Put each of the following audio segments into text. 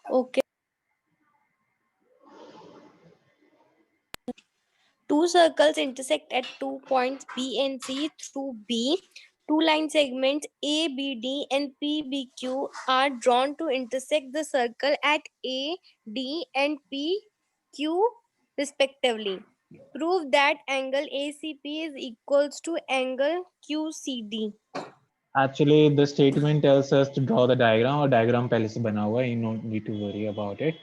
Okay. Two circles intersect at 2 points B and C through B. Two line segments ABD and PBQ are drawn to intersect the circle at A, D, and PQ respectively. Prove that angle ACP is equals to angle QCD. Actually, the statement tells us to draw the diagram, or diagram पहले से बना हुआ है, you don't need to worry about it.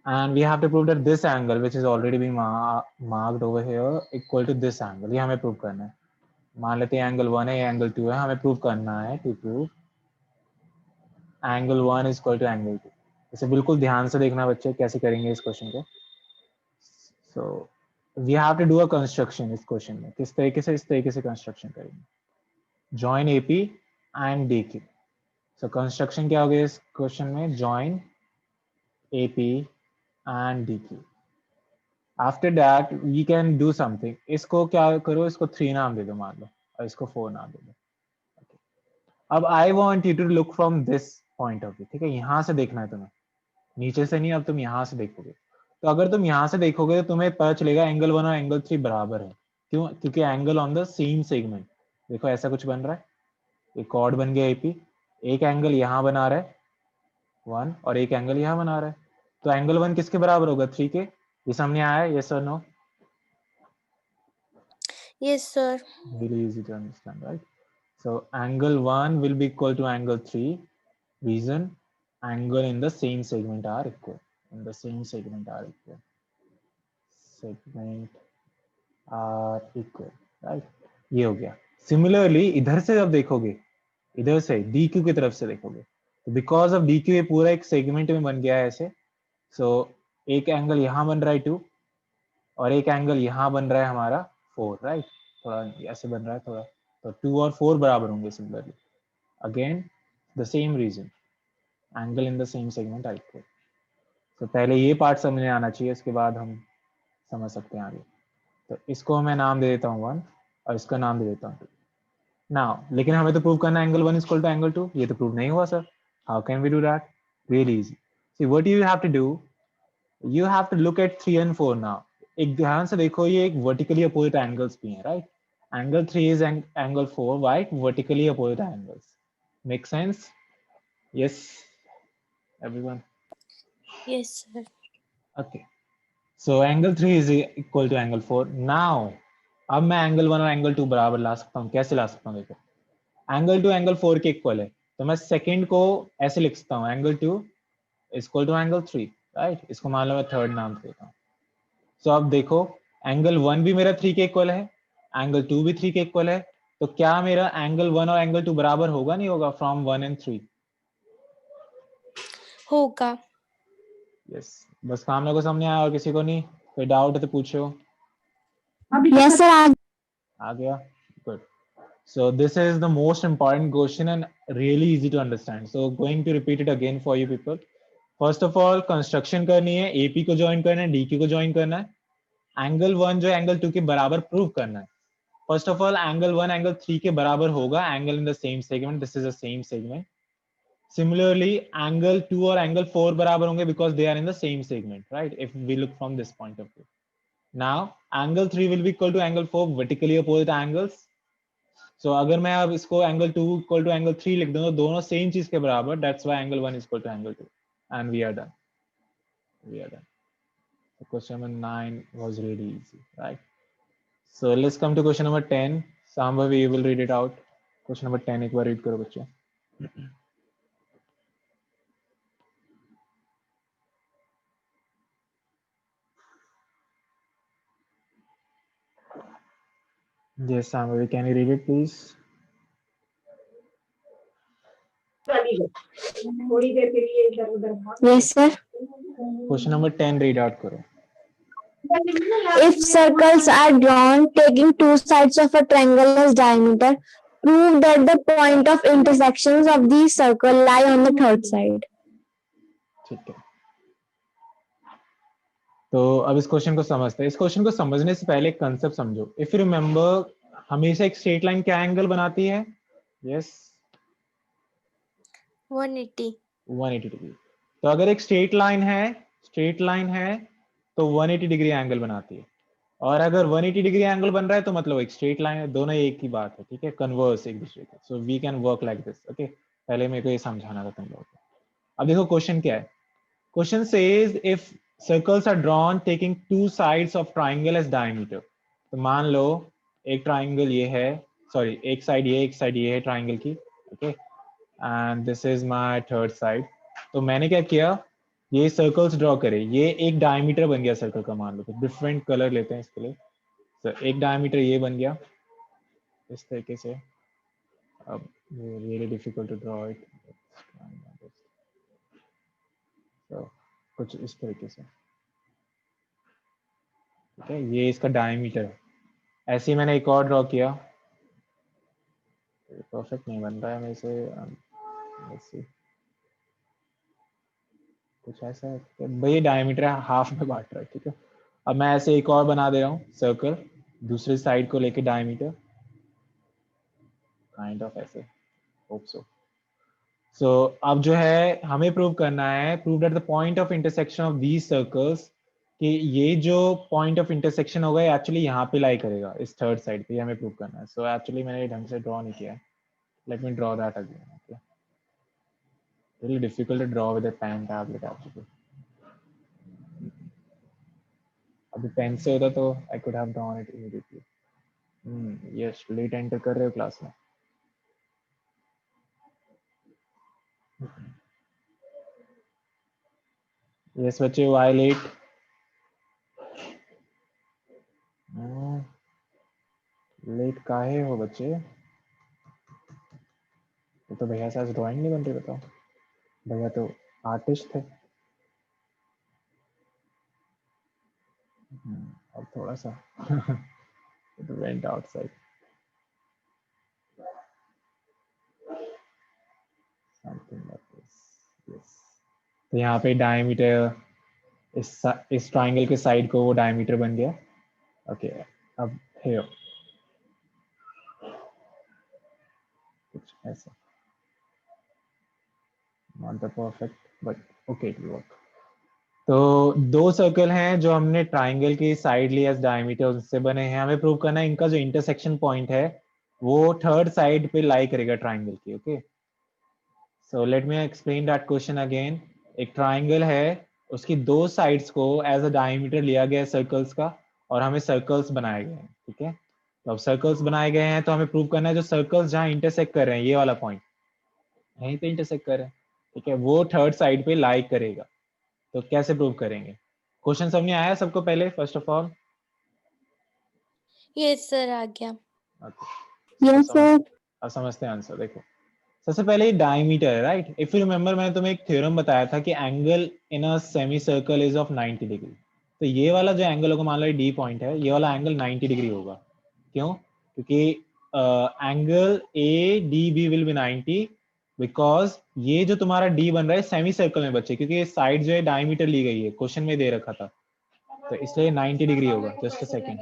And we have to prove that this angle, which is already been marked over here, equal to this angle. ये हमें prove करना है. मान लेते हैं angle 1 है, ये angle 2 है, हमें prove करना है to prove angle 1 is equal to angle 2. इसे बिल्कुल ध्यान से देखना बच्चे कैसे करेंगे इस क्वेश्चन को. So we have to do a construction इस क्वेश्चन में. किस तरीके से, इस तरीके से कंस्ट्रक्शन करेंगे. Join AP and DQ. So construction क्या हो गया इस क्वेश्चन में? Join AP and DQ. After that we can do something. इसको क्या करो, इसको 3 नाम दे दो मान लो, और इसको 4 नाम दे दो. Okay. अब I want you to look from this point of view. ठीक है, यहाँ से देखना है तुम्हें, नीचे से नहीं. अब तुम यहाँ से देखोगे, तो अगर तुम यहाँ से देखोगे तो तुम्हें पता चलेगा एंगल 1 और एंगल 3 बराबर है. क्यों? क्योंकि angle on the same segment. देखो ऐसा कुछ बन रहा है, एक कॉर्ड बन गया AP, एक एंगल यहाँ बना रहा है 1 और एक एंगल यहाँ बना रहा है. तो एंगल 1 किसके बराबर होगा? 3 के. ये सामने आया है, yes or no? Yes, sir. Really easy to understand, right? So angle 1 will be equal to angle 3. Reason, angle in the same segment are equal. In the same segment are equal. Segment are equal, right? ये हो गया. Similarly इधर से जब देखोगे, इधर से DQ की तरफ से देखोगे, तो बिकॉज ऑफ DQ ये पूरा एक सेगमेंट में बन गया है ऐसे. सो एक एंगल यहाँ बन रहा है 2 और एक एंगल यहाँ बन रहा है हमारा 4, राइट? थोड़ा ऐसे बन रहा है थोड़ा, तो 2 और 4 बराबर होंगे. Similarly again the same reason, angle in the same segment are equal. तो पहले ये पार्ट समझ में आना चाहिए, इसके बाद हम समझ सकते हैं आगे. तो इसको मैं नाम दे देता हूँ 1 और इसका नाम दे देता हूँ 2. नाउ लेकिन हमें तो प्रूव करना है angle 1 is equal to angle 2. ये तो प्रूव नहीं हुआ sir. How can we do that? Really easy. See what you have to do, you have to look at 3 and 4 now. एक ध्यान से देखो, ये एक vertically opposite angles भी हैं, right? Angle 3 is angle 4, right? Vertically opposite angles. Make sense? Yes, everyone. Yes, sir. Okay. So angle 3 is equal to angle 4. Now, अब मैं angle 1 और angle 2 बराबर ला सकता हूँ. कैसे ला सकता हूँ? देखो, angle 2 angle 4 के इक्वल है, तो मैं सेकंड को ऐसे लिख सकता हूँ, angle 2 is equal to angle 3, right? इसको मान लो मैं थर्ड नाम देता हूँ. सो अब देखो, एंगल 1 भी मेरा 3 के इक्वल है, एंगल 2 भी 3 के इक्वल है, तो क्या मेरा एंगल 1 और एंगल 2 बराबर होगा नहीं होगा फ्रॉम 1 and 3? होगा. यस. बस काम लोगों को समझ आया और किसी को नहीं? कोई डाउट है तो पूछो. Yes, sir. आ गया? Good. So this is the most important question and really easy to understand. So going to repeat it again for you people. First of all, construction करनी है, AP को ज्वाइन करना है, DQ को join करना है, angle 1 जो angle 2 के बराबर प्रूव करना है. First of all, angle 1 angle 3 के बराबर होगा, angle in the same segment. This is the same segment. Similarly, angle 2 और angle 4 बराबर होंगे because they are in the same segment, right? If we look from this point of view. Now, angle 3 will be equal to angle 4, vertically opposite angles. So अगर मैं अब इसको angle 2 equal to angle 3 लिख दूं, तो दोनों same चीज के बराबर. That's why angle 1 is equal to angle 2. And we are done. We are done. So question number 9 was really easy, right? So let's come to question number 10. Sambhavi, you will read it out. Question number 10 एक बार read करो बच्चे. Yes, Sambhavi, can you read it please? Yes, sir. Question number 10 read out करो. If circles are drawn taking two sides of a triangle as diameter, prove that the point of intersections of these circles lie on the third side. ठीक है. तो अब इस question को समझते हैं. इस क्वेश्चन को समझने से पहले एक कंसेप्ट समझो. इफ यू रिमेंबर, हमेशा एक स्ट्रेट लाइन क्या एंगल बनाती है? यस, 180. 180 डिग्री. तो अगर एक स्ट्रेट लाइन है तो 180 डिग्री एंगल बनाती है, और अगर 180 डिग्री एंगल बन रहा है तो मतलब एक स्ट्रेट लाइन है, दोनों एक ही बात है, ठीक है, कन्वर्स एक दूसरे के। So we can work like this. Okay, पहले मेरे को ये समझाना था तुम लोगों को। अब देखो क्वेश्चन क्या है। Question says if circles are drawn taking two sides of triangle as diameter. तो मान लो एक ट्राइंगल ये है, सॉरी एक साइड ये है ट्राइंगल की, okay, and this is my third side. तो मैंने क्या किया, ये सर्कल्स ड्रॉ करे, ये एक डायमीटर बन गया सर्कल का, मान लो। तो डिफरेंट कलर लेते हैं इसके लिए। तो एक डायमीटर ये बन गया इस तरीके से। अब ये really difficult to draw it, तो कुछ इस तरीके से, ठीक है, ये इसका डायमीटर है। ऐसे ही मैंने एक और ड्रॉ किया, परफेक्ट नहीं बन रहा है मेरे से, ऐसे कुछ ऐसा है, भाई डायमीटर हाफ में बांट रहा है, ठीक है। अब मैं ऐसे एक और बना दे रहा हूँ सर्कल, दूसरी साइड को लेके डायमीटर, काइंड ऑफ ऐसे, होप सो। सो अब जो है हमें प्रूव करना है, prove that the point of intersection of these circles, कि ये जो पॉइंट ऑफ इंटरसेक्शन होगा एक्चुअली यहाँ पे लाई करेगा, इस थर्ड साइड पे, हमें प्रूव करना है। सो एक्चुअली मैंने ढंग से ड्रॉ नहीं किया है, let me draw that again. Okay, really difficult to draw with a pen tablet actually. अभी पेन से होता तो I could have drawn it immediately. Yes, late enter कर रहे हो क्लास में। Yes बच्चे, why late? लेट काहे हो बच्चे? तो भैया से आज ड्राइंग नहीं बन रही, बताओ। भैया तो आर्टिस्ट थे। अब थोड़ा सा it went outside something like this. Yes. तो यहाँ पे डायमीटर, इस ट्राइंगल के साइड को वो डायमीटर बन गया। ओके, अब here कुछ ऐसा, not the perfect but okay it will work. तो दो सर्कल हैं जो हमने ट्राइंगल की साइड ली एज डायमीटर, उससे बने हैं। हमें प्रूव करना है इनका जो इंटरसेक्शन पॉइंट है वो थर्ड साइड पे लाई करेगा ट्राइंगल की। Okay, so let me explain that question again. एक ट्राइंगल है, उसकी दो साइड्स को एज अ डायमीटर लिया गया है सर्कल्स का, और हमें सर्कल्स बनाए गए हैं, ठीक है। तो अब सर्कल्स बनाए गए हैं तो हमें प्रूव करना है जो सर्कल्स जहाँ इंटरसेक्ट कर रहे हैं, ये वाला पॉइंट यहीं पे इंटरसेक्ट कर रहे हैं, ठीक है, वो थर्ड साइड पे लाई करेगा। तो कैसे प्रूव करेंगे? क्वेश्चन समझ में आया सबको? पहले first of all yes sir, आ गया। Yes, sir. अब समझते हैं आंसर। देखो, सबसे पहले ये डायमीटर है, राइट। इफ यू रिमेंबर मैंने तुम्हें एक थ्योरम बताया था कि angle in a semi circle is of 90 degree. तो ये वाला जो एंगल होगा, मान लो डी पॉइंट है, ये वाला एंगल 90 डिग्री होगा। क्यों? क्योंकि angle A D B will be 90, because ये जो तुम्हारा डी बन रहा है सेमी सर्कल में बच्चे, क्योंकि ये साइड जो है डायमीटर ली गई है, क्वेश्चन में दे रखा था, तो इसलिए 90 डिग्री होगा। Just a second.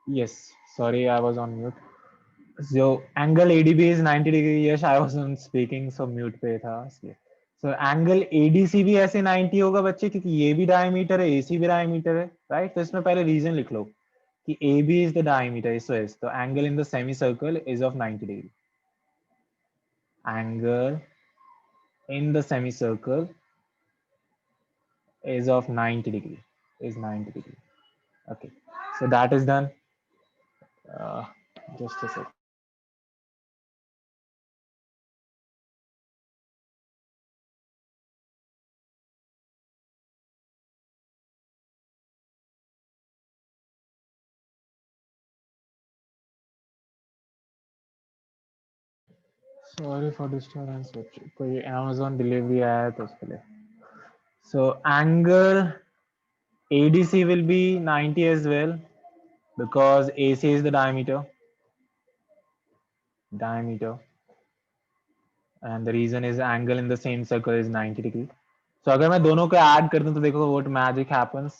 Yes, sorry, I was on mute. जो angle ADB is 90 degree, yes I was on speaking, so mute पे था इसलिए। सो एंगल एडीसी भी ऐसे 90 होगा बच्चे, क्योंकि ये भी डायमीटर है, एसी भी डायमीटर है, राइट। तो इसमें पहले रीजन लिख लो कि A B is the diameter, so is तो angle in the semi circle is of 90 degree. Angle in the semi circle is of 90 degree, is 90 degree. Okay, so that is done. uh, just a sec. Sorry for disturbance बच्चों, कोई Amazon delivery आया है तो उसके लिए. So angle ADC will be 90 as well because AC is the diameter, and the reason is angle in the same circle is 90 degree. So अगर मैं दोनों को ऐड कर दूं तो देखो what magic happens,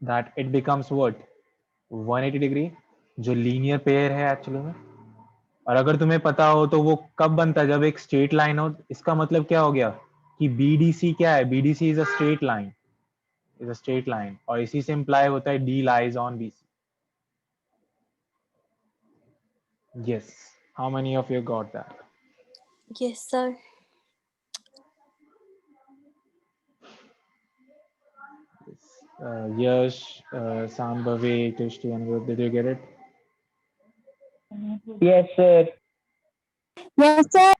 that it becomes what 180 degree, जो linear pair है एक्चुअली में. और अगर तुम्हें पता हो तो वो कब बनता है, जब एक स्ट्रेट लाइन हो. इसका मतलब क्या हो गया कि BDC क्या है, BDC is a straight line, और इसी से इंप्लाई होता है D lies on BC. Yes, how many of you got that? Yes, sir. Yash, Sambhavi, Krishti, Anirudh, did you get it? Yes, sir. Yes, sir.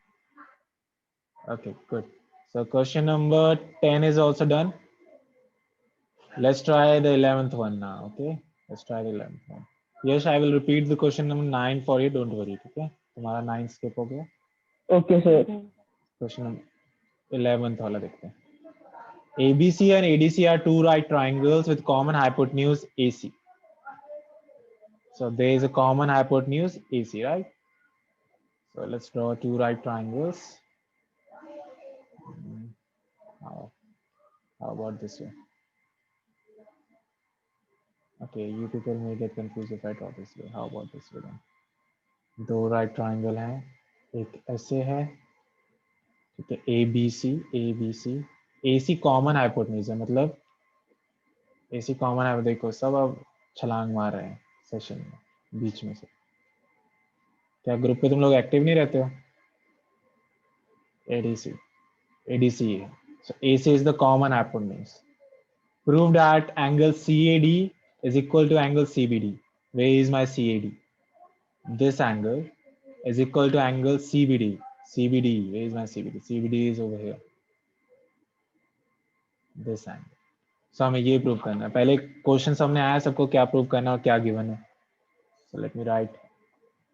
Okay, good. So question number 10 is also done. Let's try the 11th one now. Okay, let's try the 11th one. Yash, I will repeat the question number 9 for you, don't worry. Okay, तुम्हारा 9 skip हो गया. Okay, sir. Question number 11th वाला देखते हैं. ABC and ADC are two right triangles with common hypotenuse AC. So there is a common hypotenuse AC, right? So let's draw two right triangles. How about this way? Okay, you people may get confused if I draw this way. How about this way then? दो right triangle हैं, एक ऐसे है, ठीक है, ABC, AC common hypotenuse है, मतलब AC common है. देखो सब अब छलांग मार रहे हैं सेशन में बीच में से. क्या ग्रुप पे तुम लोग एक्टिव नहीं रहते हो? ADC है. So AC is the common hypotenuse. Prove that angle CAD is equal to angle CBD. Where is my CAD? This angle is equal to angle CBD. Where is my CBD? CBD is over here. This angle. So हमें ये prove करना है. पहले question सामने आया सबको क्या prove करना और क्या गिवन है. So let me write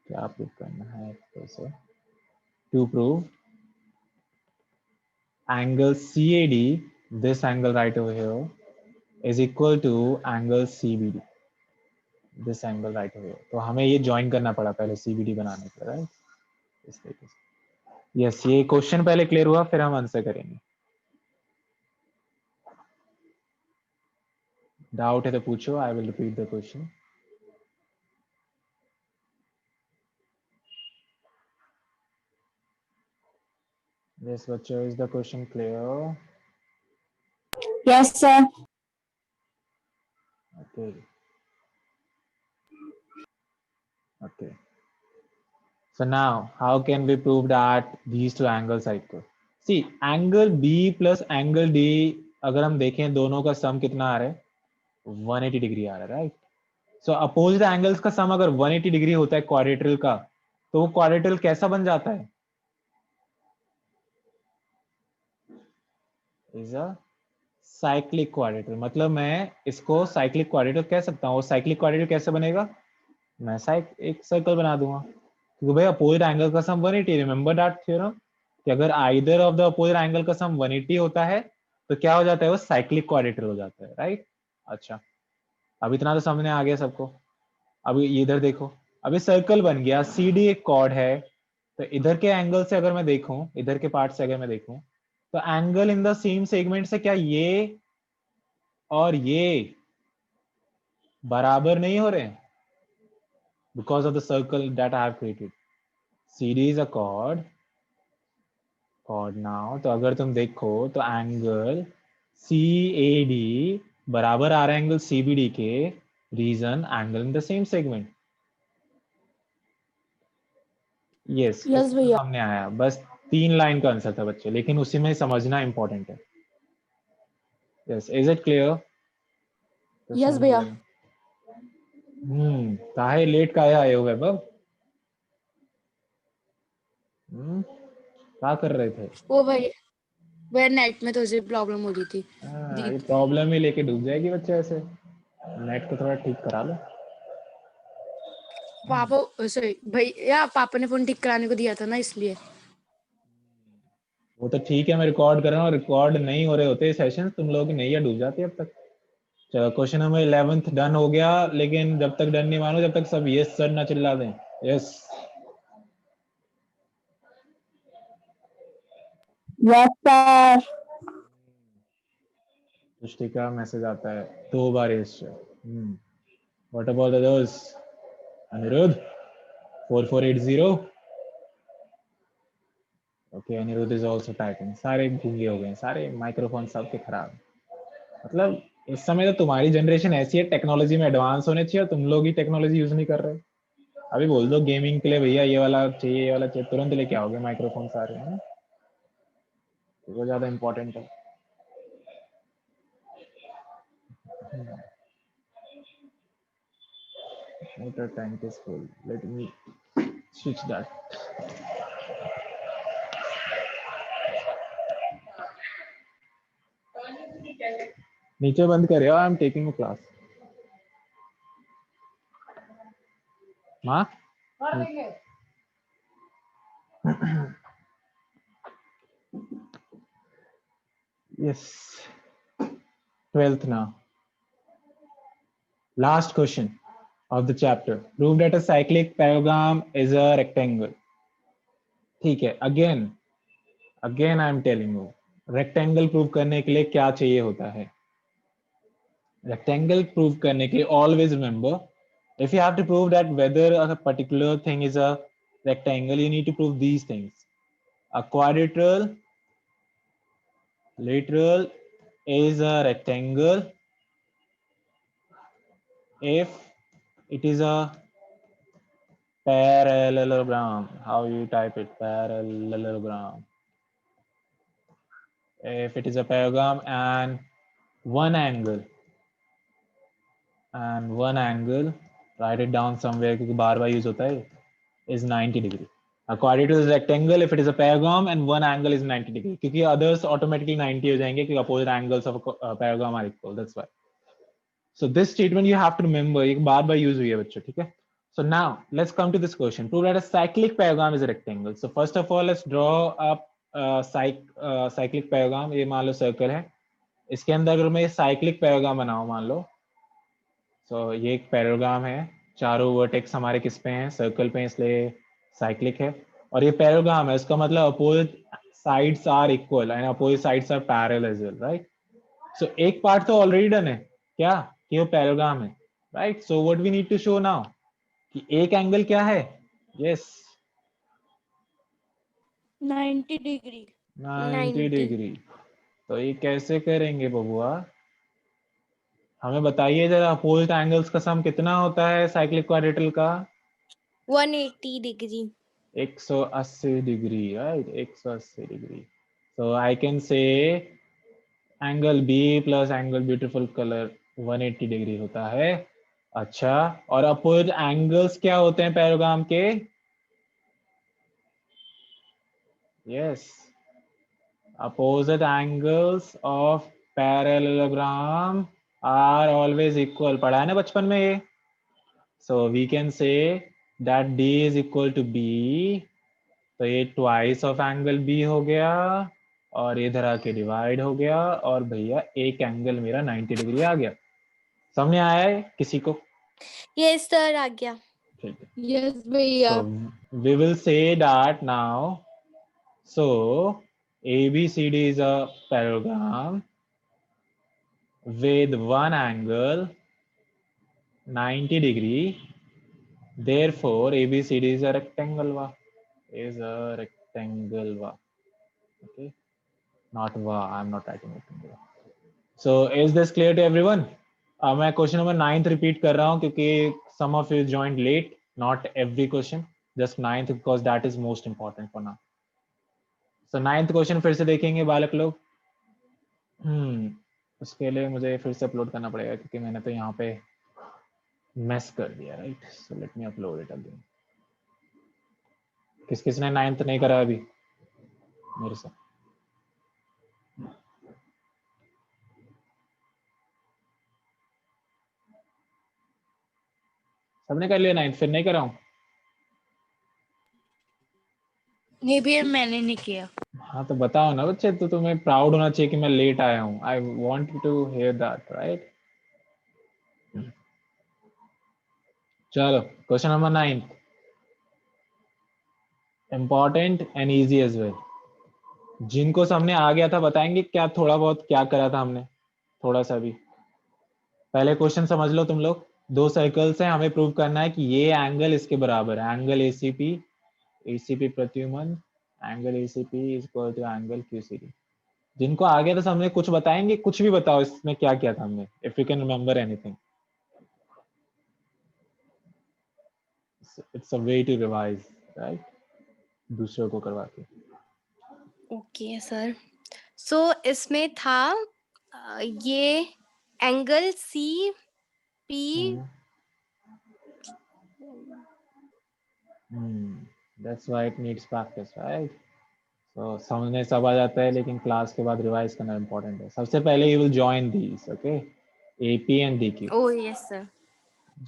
क्या प्रूव करना है. तो to prove angle CAD, this angle right over here, is equal to angle CBD. This angle right over here. तो हमें ये ज्वाइन करना पड़ा पहले CBD बनाने के लिए, राइट? इस तरीके से. यस, ये क्वेश्चन पहले क्लियर हुआ, फिर हम आंसर करेंगे. डाउट है तो पूछो. I will repeat the question. Yes, बच्चों, is the question clear? Yes, sir. Okay. Okay. So now, how can we prove that these two angles are equal? See, angle B plus angle D, अगर हम देखें दोनों का सम कितना आ रहा है? 180 degree आ रहा है, राइट? सो अपोजिट एंगल्स का सम अगर 180 डिग्री होता है क्वाड्रेटरल का, तो वो क्वाड्रेटरल कैसा बन जाता है? Is a cyclic quadrilateral. मतलब मैं इसको साइक्लिक क्वाड्रेटरल कह सकता हूँ. साइक्लिक क्वाड्रेटरल कैसे बनेगा? मैं एक सर्कल बना दूंगा, क्योंकि भाई अपोजिट एंगल का सम 180. रिमेंबर दैट थ्योरम कि अगर either of the opposite angle का सम 180 होता है तो क्या हो जाता है? वो साइक्लिक क्वाड्रेटरल हो जाता है, राइट? अच्छा, अब इतना तो समझने आ गया सबको. अब इधर देखो, अब ये सर्कल बन गया. CD एक कॉर्ड है, तो इधर के एंगल से अगर मैं देखूं, इधर के पार्ट से अगर मैं देखूं, तो angle in the same segment से क्या ये और ये बराबर नहीं हो रहे हैं? Because of the circle that I have created. CD is a cord now. तो अगर तुम देखो तो एंगल CAD बराबर आ रहा है एंगल CBD के. Reason angle in the same segment. Yes, Yes, भैया. सामने आया. बस 3 लाइन का आंसर था बच्चे, लेकिन उसी में समझना इंपॉर्टेंट है. Yes, is it clear? Yes, भैया. काहे लेट काहे आए हो वैभव? क्या कर रहे थे? वो भाई वह नेट में थोड़ी सी प्रॉब्लम हो रही थी. ये प्रॉब्लम ही लेके डूब जाएगी बच्चे. ऐसे नेट को थोड़ा ठीक करा लो. पापा सॉरी भैया पापा ने फोन ठीक कराने को दिया था ना इसलिए। वो तो ठीक है, मैं रिकॉर्ड कर रहा हूँ, रिकॉर्ड नहीं हो रहे होते सेशन, तुम लोग की नैया डूब जाती है अब तक। चलो क्वेश्चन नंबर 11 डन हो गया, लेकिन जब तक डन नहीं मानो, जब तक सब यस सर ना चिल्ला दें। Yes Yes, sir. सृष्टि का मैसेज आता है 2 बार yes sir. What about others? Anirudh 4480। Okay, Anirudh is also typing. सारे गूंगे हो गए, सारे माइक्रोफोन सबके खराब। मतलब इस समय तो तुम्हारी जनरेशन ऐसी है, टेक्नोलॉजी में एडवांस होने चाहिए, तुम लोग ही टेक्नोलॉजी यूज नहीं कर रहे। अभी बोल दो गेमिंग के लिए भैया ये वाला चाहिए, ये वाला चाहिए, तुरंत लेके आओगे माइक्रोफोन सारे, है ना? वो ज्यादा इंपॉर्टेंट है। Motor tank is full. Let me switch that. नीचे बंद करे, I am taking a class. माँ yes, 12th now. Last question of the chapter. Prove that a cyclic parallelogram is a rectangle. ठीक है, again I am telling you, rectangle prove करने के लिए क्या चाहिए होता है? Rectangle prove करने के लिए always remember, if you have to prove that whether a particular thing is a rectangle, you need to prove these things. A quadrilateral is a rectangle if it is a parallelogram. How you type it? Parallelogram. If it is a parallelogram and one angle, write it down somewhere क्योंकि बार बार use होता है, is 90 degree. A quadrilateral is a rectangle if it is a parallelogram and one angle is 90 degree. क्योंकि others automatically 90 हो जाएंगे क्योंकि opposite angles of a parallelogram are equal. That's why. So this statement you have to remember. ये बार बार use हुई है बच्चों, ठीक है? So now let's come to this question. Prove that a cyclic parallelogram is a rectangle. So first of all, let's draw up cyclic parallelogram. ये मान लो circle है, इसके अंदर अगर मैं cyclic parallelogram बनाऊं, मान लो, so ये एक पैरेललोग्राम है, चारों वर्टेक्स हमारे किस पे हैं? सर्कल पे, इसलिए साइक्लिक है। और ये पैरेललोग्राम है, इसका मतलब opposite sides are equal and opposite sides are parallel as well, right? So एक पार्ट तो ऑलरेडी डन है, क्या? कि वो पैरेललोग्राम है, right? So what we need to show now कि एक एंगल क्या है? Yes, 90 degree. 90 डिग्री। तो ये कैसे करेंगे बबुआ? हमें बताइए जरा, अपोजिट एंगल्स का सम कितना होता है साइक्लिक क्वाड्रेटल का? 180 degree. 180 degree, right? 180 degree. So I can say angle B plus angle beautiful colour 180 degree होता है। अच्छा, और अपोजिट एंगल्स क्या होते हैं पैरेललोग्राम के? Yes, opposite angles of parallelogram are always equal. पढ़ा है ना बचपन में ये? So we can say that D is equal to B, तो ये ट्वाइस ऑफ एंगल बी हो गया और इधर आके डिवाइड हो गया, और भैया एक एंगल मेरा 90 डिग्री आ गया। समझ में आया है किसी को? यस सर, आ गया। ठीक है, यस भैया। so we will say that now. So ABCD is a parallelogram with one angle 90 degree. Therefore ABCD is a rectangle. Okay, not va. I'm not writing it. So is this clear to everyone? मैं question number 9th repeat कर रहा हूँ क्योंकि some of you joined late. Not every question, just 9th because that is most important for now. So 9th question फिर से देखेंगे बालक लोग। उसके लिए मुझे फिर से अपलोड करना पड़ेगा क्योंकि मैंने तो यहाँ पे मेस कर दिया, right? So let me upload it again. किस किसने 9th नहीं करा अभी मेरे से? सबने कर लिया 9th, फिर नहीं कराऊं? नहीं भैया मैंने नहीं किया। हाँ तो बताओ ना बच्चे, तो तुम्हें प्राउड होना चाहिए कि मैं लेट आया हूँ. I want to hear that, right? चलो question number 9, important and easy as well. जिनको सामने आ गया था बताएंगे क्या थोड़ा बहुत क्या करा था हमने, थोड़ा सा भी. पहले क्वेश्चन समझ लो तुम लोग. दो सर्कल्स हैं, हमें प्रूव करना है कि ये एंगल इसके बराबर है. Angle ACP, ACP Pradyuman, angle ACP is equal to angle QCD. जिनको आ गया था हमने कुछ बताएंगे, कुछ भी बताओ इसमें क्या किया था हमने, if you can remember anything. It's a way to revise, right? दूसरों को करवा के. Okay sir. सो इसमें था ये angle C P. That's why it needs practice, right? So समझने सब आ जाता है, लेकिन क्लास के बाद रिवाइज करना इम्पोर्टेंट है. सबसे पहले you will join these, okay? AP and DQ. Oh yes sir.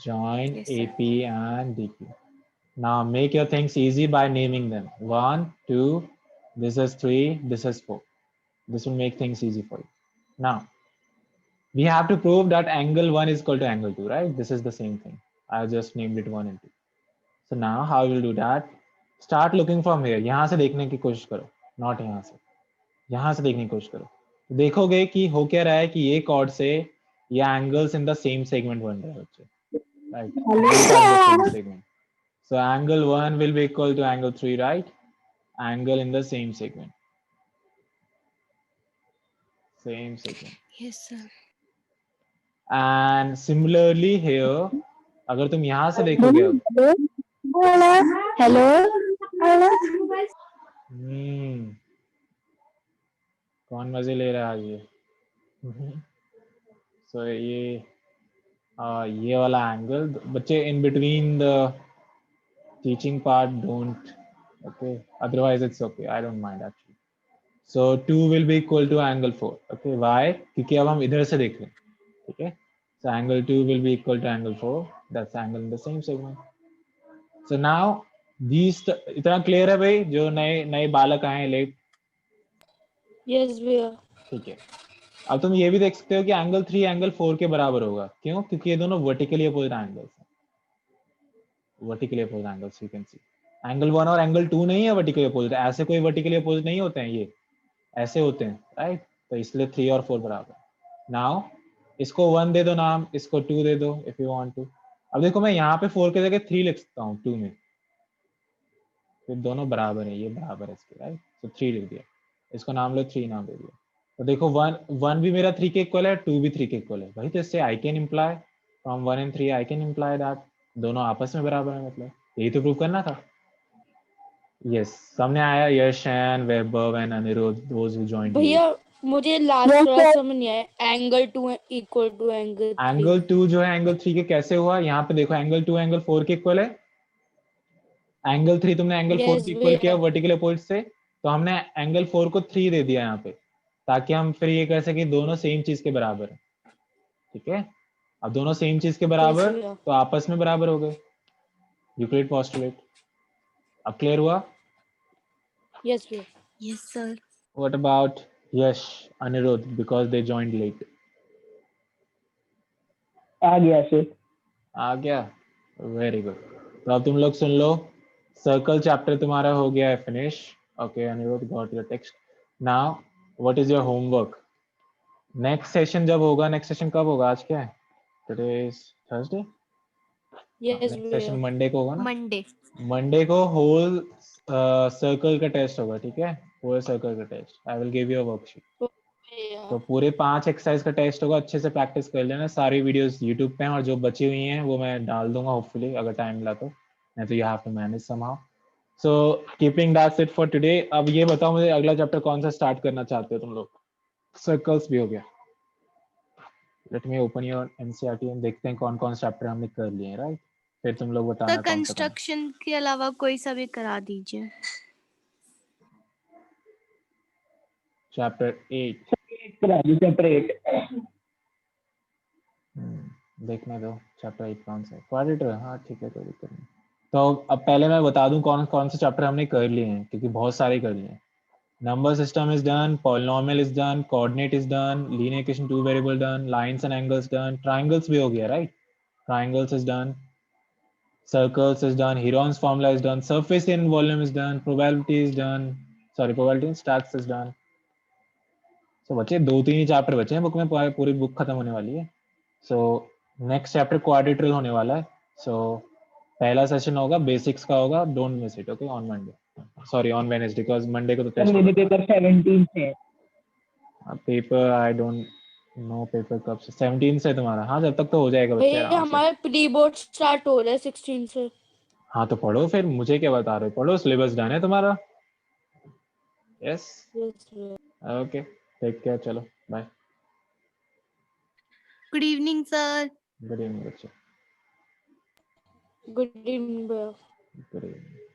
Join Yes, sir. AP and DQ. Now make your things easy by naming them. 1, 2, this is 3, this is 4. This will make things easy for you. Now we have to prove that angle 1 is equal to angle 2, right? This is the same thing. I just named it 1 and 2. So now how we'll do that? Start looking from here. यहाँ से देखने की कोशिश करो, not यहाँ से. यहाँ से देखने की कोशिश करो. तो देखोगे कि हो क्या रहा है कि ये कॉर्ड से ये angles in the same segment बन रहे हैं बच्चे, right? Both are the same segment. So angle 1 will be equal to angle 3, right? Angle in the same segment. Same segment. Yes sir. And similarly here, अगर तुम यहाँ से देखोगे अब, हेलो कौन मजे ले रहा है आज ये? So ये वाला एंगल बच्चे, in between the teaching part don't, okay, otherwise it's okay, I don't mind actually. So 2 will be equal to angle 4, okay? Why? क्योंकि अब हम इधर से देख रहे हैं, ठीक है? So angle 2 will be equal to angle 4, that's angle in the same segment. So now these, इतना क्लियर है भाई जो नए नए बालक आए हैं लेट? यस भैया। ठीक है. अब तुम ये भी देख सकते हो कि एंगल 3 एंगल 4 के बराबर होगा. क्यों? क्योंकि ये दोनों वर्टिकली अपोजिट एंगल्स हैं. Vertically opposite angles, you can see. Angle 1 और एंगल 2 नहीं है वर्टिकली अपोजिट. ऐसे कोई वर्टिकली अपोजिट नहीं होते हैं, ये ऐसे होते हैं, राइट? तो इसलिए 3 और 4 बराबर. नाउ इसको 1 दे दो नाम, इसको 2 दे दो इफ यू वांट टू. अब देखो मैं यहाँ पे 4 के जगह 3 लिख सकता हूँ 2 में, फिर दोनों बराबर है, ये बराबर है इसके, राइट? तो 3 लिख दिया, इसको नाम लो 3 नाम दे दिया. तो देखो 1 भी मेरा 3 के इक्वल है, 2 भी 3 के इक्वल है भाई. तो इससे I can imply from 1 and 3 I can imply that दोनों आपस में बराबर है. मतलब यही तो प्रूव करना था. यस, सामने आया Yash and Vaibhav and Anirudh, those who joined. भैया मुझे लास्ट थोड़ा समझ नहीं आया, angle 2 equal to angle 3। Angle 2 जो है एंगल 3 के कैसे हुआ? यहाँ पे देखो एंगल 2 एंगल 4 के इक्वल है. एंगल 3 तुमने एंगल 4 यस के इक्वल किया भैया। वर्टिकल अपोजिट से, तो हमने एंगल 4 को 3 दे दिया यहाँ पे, ताकि हम फिर ये कह सके दोनों सेम चीज के बराबर है. ठीक है? अब दोनों सेम चीज के यस बराबर भैया। तो आपस में बराबर हो गए. Euclid postulate. अब क्लियर हुआ? यस भैया। Yes sir. What about Yash, Anirudh, because they joined late? आ गया सर। आ गया, वेरी गुड. तो अब तुम लोग सुन लो, सर्कल चैप्टर तुम्हारा हो गया है finish. Okay Anirudh, got your text. Now what is your homework? Next session जब होगा, नेक्स्ट सेशन कब होगा? आज क्या है? Today is Thursday. Yes next भैया। सेशन मंडे को होगा ना? Monday. मंडे को होल सर्कल का टेस्ट होगा, ठीक है? होल सर्कल का test. I will give you a worksheet. तो पूरे 5 एक्सरसाइज का टेस्ट होगा. अच्छे से प्रैक्टिस कर लेना. सारी वीडियोस यूट्यूब पे हैं और जो बची हुई हैं वो मैं डाल दूंगा होपफुली, अगर टाइम मिला तो. नहीं तो you have to manage somehow. So keeping that's it for today. अब ये बताओ मुझे, अगला चैप्टर कौन सा स्टार्ट करना चाहते हो तुम लोग? सर्कल्स भी हो गया. Let me open your NCERT and देखते हैं कौन कौन से चैप्टर हमने कर लिए हैं, राइट? फिर तुम लोग बताना सर कौन सा करना. कंस्ट्रक्शन के अलावा कोई सा भी करा दीजिए. चैप्टर 8 करा दी चैप्टर 8। देखने दो. चैप्टर 8 कौन सा है? क्वाड्रेटर. हाँ ठीक है, कोई दिक्कत नहीं. तो अब पहले मैं बता दूं कौन कौन से चैप्टर हमने कर लिए हैं, क्योंकि बहुत सारे कर लिए हैं। Number system is done, polynomial is done, coordinate is done, linear equation two variable done, lines and angles done, triangles भी हो गया, right? Triangles is done, circles is done, Heron's formula is done, surface in volume is done, probability is done, sorry probability in stats is done. So बच्चे 2-3 ही chapter बचे हैं book में, पूरी book खत्म होने वाली है। सो नेक्स्ट चैप्टर क्वाड्रेट्रल होने वाला है। सो पहला सेशन होगा बेसिक्स का होगा, don't miss it, okay, on Monday, sorry on Wednesday, because Monday को तो सर टेस्ट मेरे होगा। पेपर 17 से है। Paper I don't know paper कब से, 17 से तुम्हारा? हाँ जब तक तो हो जाएगा बच्चे भैया आराम से। हमारे प्री बोर्ड स्टार्ट हो रहा है 16 से। हाँ तो पढ़ो फिर, मुझे क्या बता रहे हो, पढ़ो, सिलेबस डन है तुम्हारा। यस, Yes, भैया। ओके, टेक केयर, चलो bye. Good evening, sir. Good evening बच्चे, गुड इवनिंग भैया। Good evening.